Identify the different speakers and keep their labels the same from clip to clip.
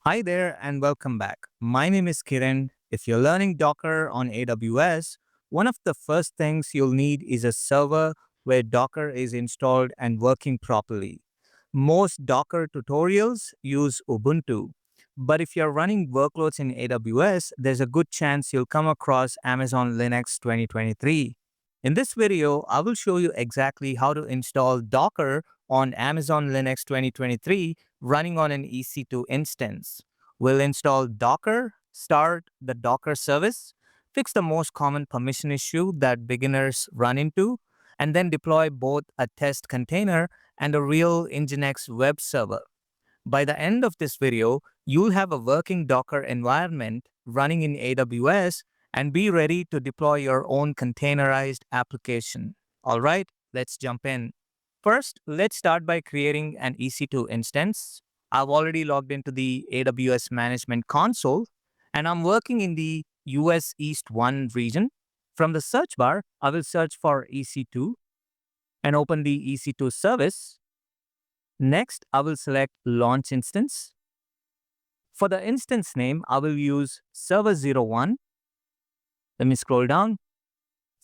Speaker 1: Hi there and welcome back. My name is Kiran. If you're learning Docker on AWS, one of the first things you'll need is a server where Docker is installed and working properly. Most Docker tutorials use Ubuntu, but if you're running workloads in AWS, there's a good chance you'll come across Amazon Linux 2023. In this video, I will show you exactly how to install Docker on Amazon Linux 2023 running on an EC2 instance. We'll install Docker, start the Docker service, fix the most common permission issue that beginners run into, and then deploy both a test container and a real NGINX web server. By the end of this video, you'll have a working Docker environment running in AWS and be ready to deploy your own containerized application. All right, let's jump in. First, let's start by creating an EC2 instance. I've already logged into the AWS Management Console, and I'm working in the US East 1 region. From the search bar, I will search for EC2 and open the EC2 service. Next, I will select Launch Instance. For the instance name, I will use Server01. Let me scroll down.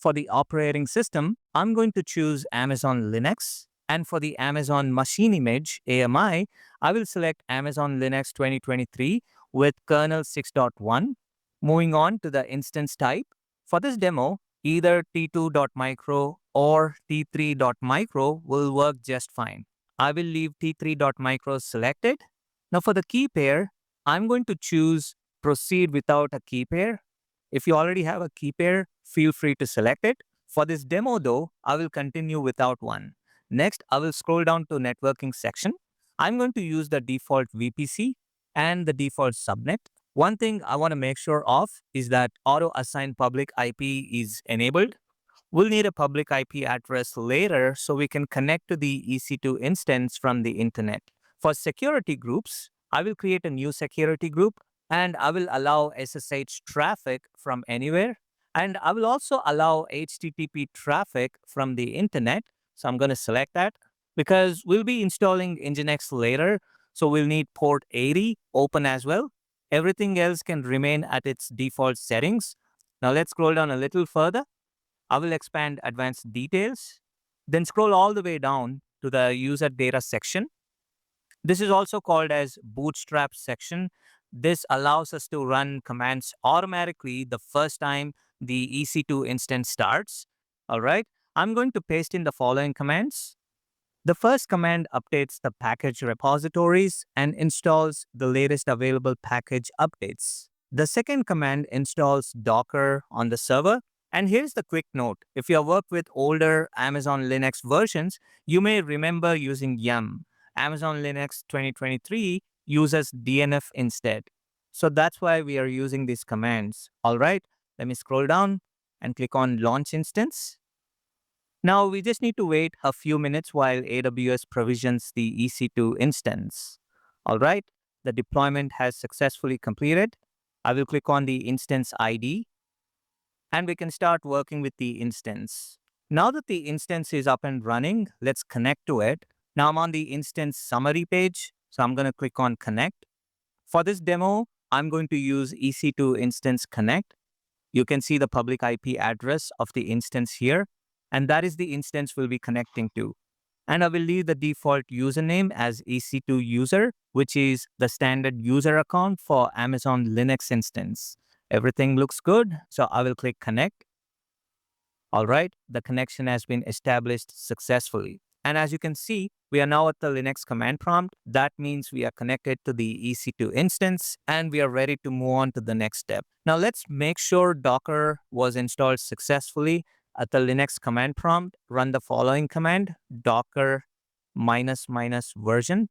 Speaker 1: For the operating system, I'm going to choose Amazon Linux. And for the Amazon Machine Image, AMI, I will select Amazon Linux 2023 with kernel 6.1. Moving on to the instance type. For this demo, either t2.micro or t3.micro will work just fine. I will leave t3.micro selected. Now for the key pair, I'm going to choose proceed without a key pair. If you already have a key pair, feel free to select it. For this demo though, I will continue without one. Next, I will scroll down to networking section. I'm going to use the default VPC and the default subnet. One thing I want to make sure of is that auto assign public IP is enabled. We'll need a public IP address later so we can connect to the EC2 instance from the internet. For security groups, I will create a new security group and I will allow SSH traffic from anywhere. And I will also allow HTTP traffic from the internet. So I'm going to select that because we'll be installing NGINX later. So we'll need port 80 open as well. Everything else can remain at its default settings. Now let's scroll down a little further. I will expand advanced details, then scroll all the way down to the user data section. This is also called as bootstrap section. This allows us to run commands automatically the first time the EC2 instance starts. All right, I'm going to paste in the following commands. The first command updates the package repositories and installs the latest available package updates. The second command installs Docker on the server. And here's the quick note. If you have worked with older Amazon Linux versions, you may remember using yum. Amazon Linux 2023 uses DNF instead. So that's why we are using these commands. All right, let me scroll down and click on Launch Instance. Now we just need to wait a few minutes while AWS provisions the EC2 instance. All right, the deployment has successfully completed. I will click on the instance ID and we can start working with the instance. Now that the instance is up and running, let's connect to it. Now I'm on the instance summary page, so I'm going to click on connect. For this demo, I'm going to use EC2 Instance Connect. You can see the public IP address of the instance here, and that is the instance we'll be connecting to. And I will leave the default username as EC2 user, which is the standard user account for Amazon Linux instance. Everything looks good, so I will click connect. All right, the connection has been established successfully. And as you can see, we are now at the Linux command prompt. That means we are connected to the EC2 instance and we are ready to move on to the next step. Now let's make sure Docker was installed successfully. At the Linux command prompt, run the following command, docker ---- version.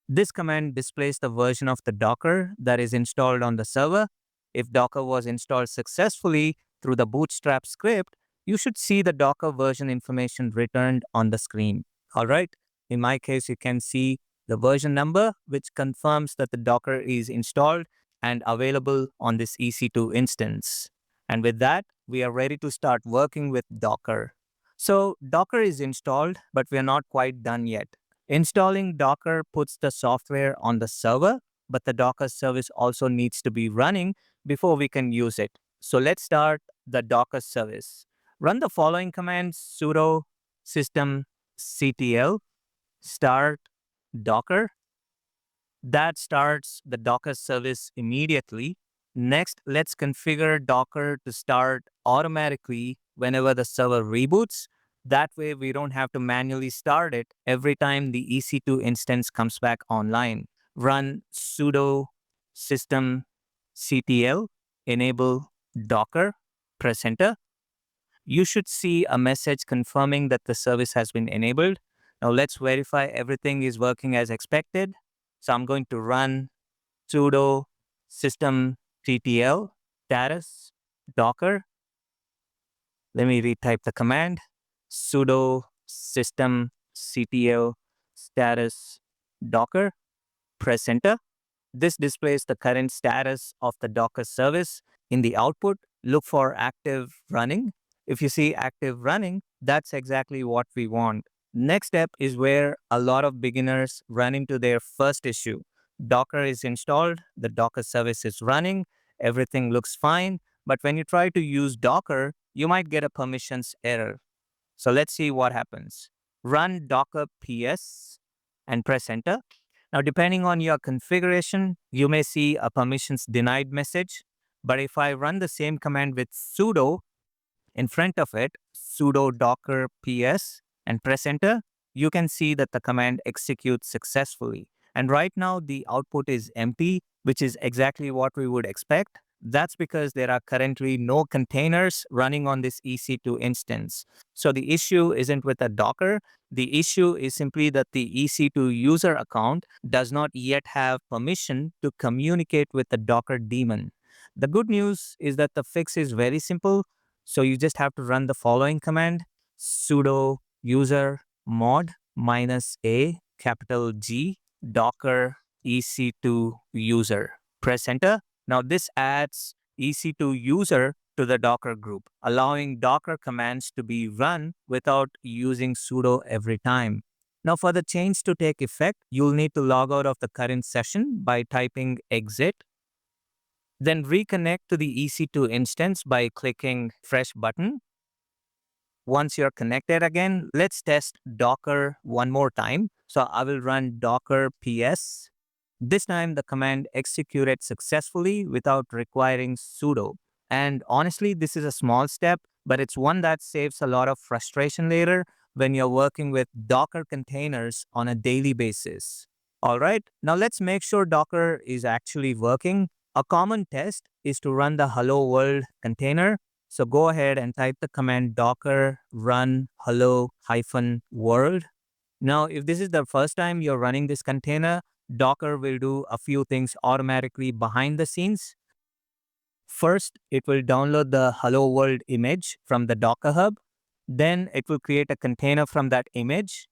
Speaker 1: This command displays the version of the Docker that is installed on the server. If Docker was installed successfully through the Bootstrap script, you should see the Docker version information returned on the screen. All right. In my case, you can see the version number, which confirms that the Docker is installed and available on this EC2 instance. And with that, we are ready to start working with Docker. So Docker is installed, but we are not quite done yet. Installing Docker puts the software on the server. but the Docker service also needs to be running before we can use it. So let's start the Docker service. Run the following commands: sudo systemctl start Docker. That starts the Docker service immediately. Next, let's configure Docker to start automatically whenever the server reboots. That way, we don't have to manually start it every time the EC2 instance comes back online. Run sudo systemctl enable Docker, press enter. You should see a message confirming that the service has been enabled. Now let's verify everything is working as expected. So I'm going to run sudo systemctl status docker. Let me retype the command: sudo systemctl status docker. Press enter. This displays the current status of the Docker service. In the output, look for active running. If you see active running, that's exactly what we want. Next step is where a lot of beginners run into their first issue. Docker is installed, the Docker service is running, everything looks fine, but when you try to use Docker, you might get a permissions error. So let's see what happens. Run docker ps and press enter. Now, depending on your configuration, you may see a permissions denied message. But if I run the same command with sudo in front of it, sudo docker ps, and press enter, you can see that the command executes successfully. And right now, the output is empty, which is exactly what we would expect. That's because there are currently no containers running on this EC2 instance. So the issue isn't with the Docker. The issue is simply that the EC2 user account does not yet have permission to communicate with the Docker daemon. The good news is that the fix is very simple. So you just have to run the following command: sudo usermod -a capital G docker EC2 user. Press enter. Now this adds EC2 user to the Docker group, allowing Docker commands to be run without using sudo every time. Now for the change to take effect, you'll need to log out of the current session by typing exit. Then reconnect to the EC2 instance by clicking Fresh button. Once you're connected again, let's test Docker one more time. So I will run docker ps. This time the command executed successfully without requiring sudo. And honestly, this is a small step, but it's one that saves a lot of frustration later when you're working with Docker containers on a daily basis. All right, now let's make sure Docker is actually working. A common test is to run the hello world container. So go ahead and type the command docker run hello-world. Now, if this is the first time you're running this container, Docker will do a few things automatically behind the scenes. First, it will download the hello world image from the Docker Hub. Then it will create a container from that image.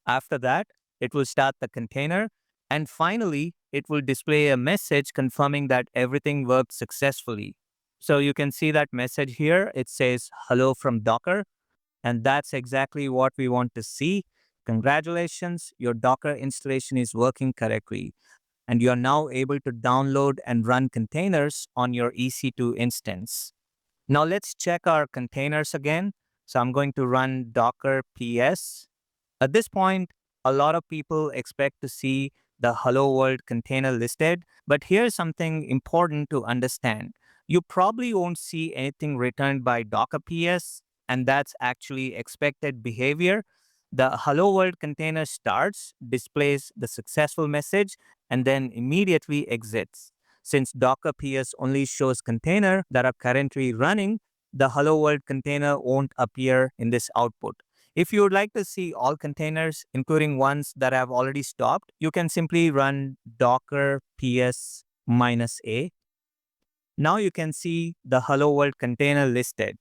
Speaker 1: After that, it will start the container. And finally, it will display a message confirming that everything worked successfully. So you can see that message here. It says hello from Docker. And that's exactly what we want to see. Congratulations, your Docker installation is working correctly. And you're now able to download and run containers on your EC2 instance. Now let's check our containers again. So I'm going to run docker ps. At this point, a lot of people expect to see the hello world container listed, but here's something important to understand. You probably won't see anything returned by docker ps, and that's actually expected behavior. The hello world container starts, displays the successful message, and then immediately exits. Since docker ps only shows container that are currently running, the hello world container won't appear in this output. If you would like to see all containers, including ones that have already stopped, you can simply run docker ps -a. Now you can see the hello world container listed.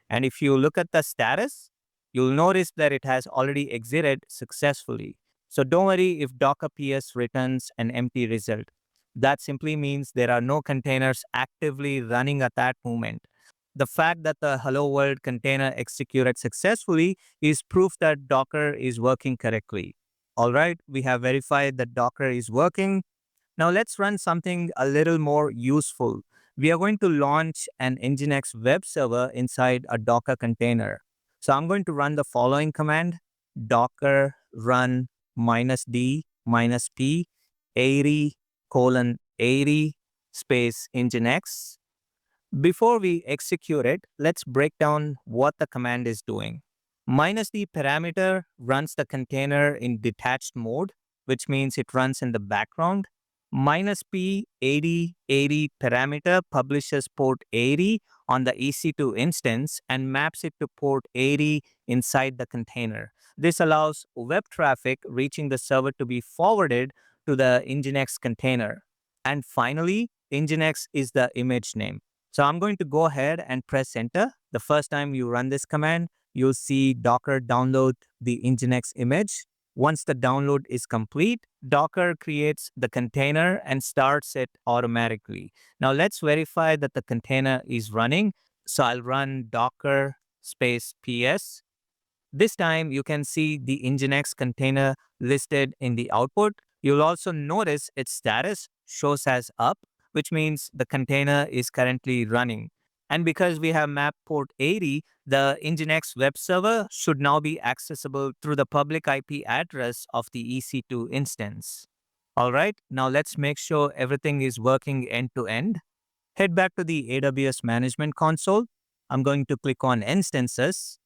Speaker 1: And if you look at the status, you'll notice that it has already exited successfully. So don't worry if docker ps returns an empty result. That simply means there are no containers actively running at that moment. The fact that the hello world container executed successfully is proof that Docker is working correctly. All right, we have verified that Docker is working. Now let's run something a little more useful. We are going to launch an NGINX web server inside a Docker container. So I'm going to run the following command: docker run -d -p 80:80 space NGINX. Before we execute it, let's break down what the command is doing. -d parameter runs the container in detached mode, which means it runs in the background. -p 80:80 parameter publishes port 80 on the EC2 instance and maps it to port 80 inside the container. This allows web traffic reaching the server to be forwarded to the NGINX container. And finally, NGINX is the image name. So I'm going to go ahead and press enter. The first time you run this command, you'll see Docker download the NGINX image. Once the download is complete, Docker creates the container and starts it automatically. Now let's verify that the container is running. So I'll run docker space ps. This time you can see the NGINX container listed in the output. You'll also notice its status shows as up, which means the container is currently running. And because we have mapped port 80, the NGINX web server should now be accessible through the public IP address of the EC2 instance. All right, now let's make sure everything is working end to end. Head back to the AWS Management Console. I'm going to click on Instances.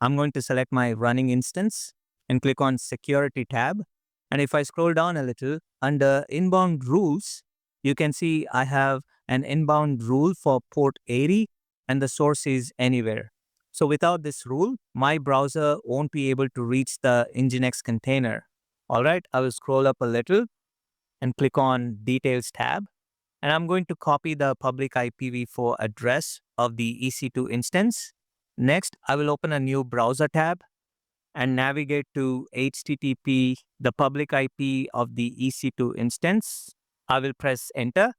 Speaker 1: I'm going to select my running instance and click on Security tab. And if I scroll down a little, under Inbound Rules, you can see I have an inbound rule for port 80 and the source is anywhere. So without this rule, my browser won't be able to reach the NGINX container. All right, I will scroll up a little and click on Details tab. And I'm going to copy the public IPv4 address of the EC2 instance. Next, I will open a new browser tab and navigate to HTTP, the public IP of the EC2 instance. I will press enter.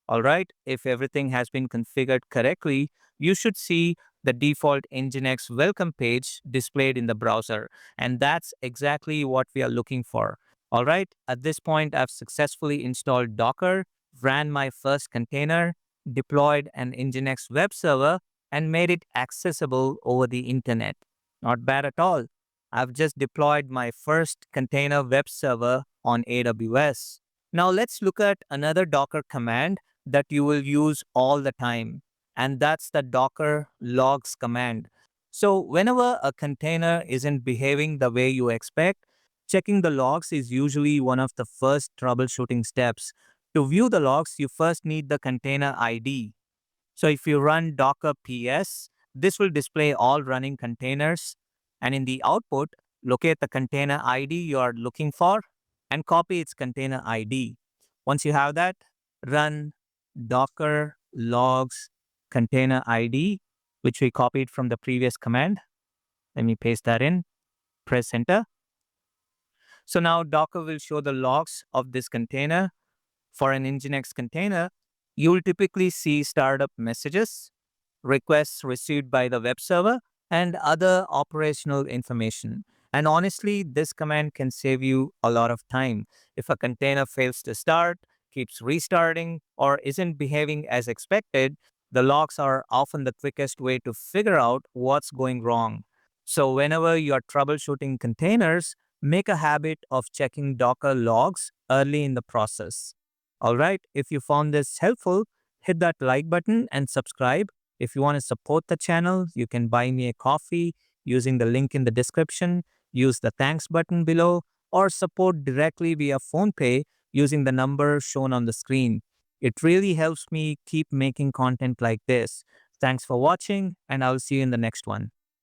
Speaker 1: All right, if everything has been configured correctly, you should see the default NGINX welcome page displayed in the browser. And that's exactly what we are looking for. All right, at this point, I've successfully installed Docker, ran my first container, deployed an NGINX web server, and made it accessible over the internet. Not bad at all. I've just deployed my first container web server on AWS. Now let's look at another Docker command that you will use all the time, and that's the docker logs command. So whenever a container isn't behaving the way you expect, checking the logs is usually one of the first troubleshooting steps. To view the logs, you first need the container ID. So if you run docker ps, this will display all running containers. And in the output, locate the container ID you are looking for and copy its container ID. Once you have that, run docker logs container ID, which we copied from the previous command. Let me paste that in, press enter. So now Docker will show the logs of this container. For an NGINX container, you will typically see startup messages, requests received by the web server, and other operational information. And honestly, this command can save you a lot of time. If a container fails to start, keeps restarting, or isn't behaving as expected, the logs are often the quickest way to figure out what's going wrong. So whenever you're troubleshooting containers, make a habit of checking Docker logs early in the process. All right, if you found this helpful, hit that like button and subscribe. If you want to support the channel, you can buy me a coffee using the link in the description, use the thanks button below, or support directly via PhonePe using the number shown on the screen. It really helps me keep making content like this. Thanks for watching, and I'll see you in the next one.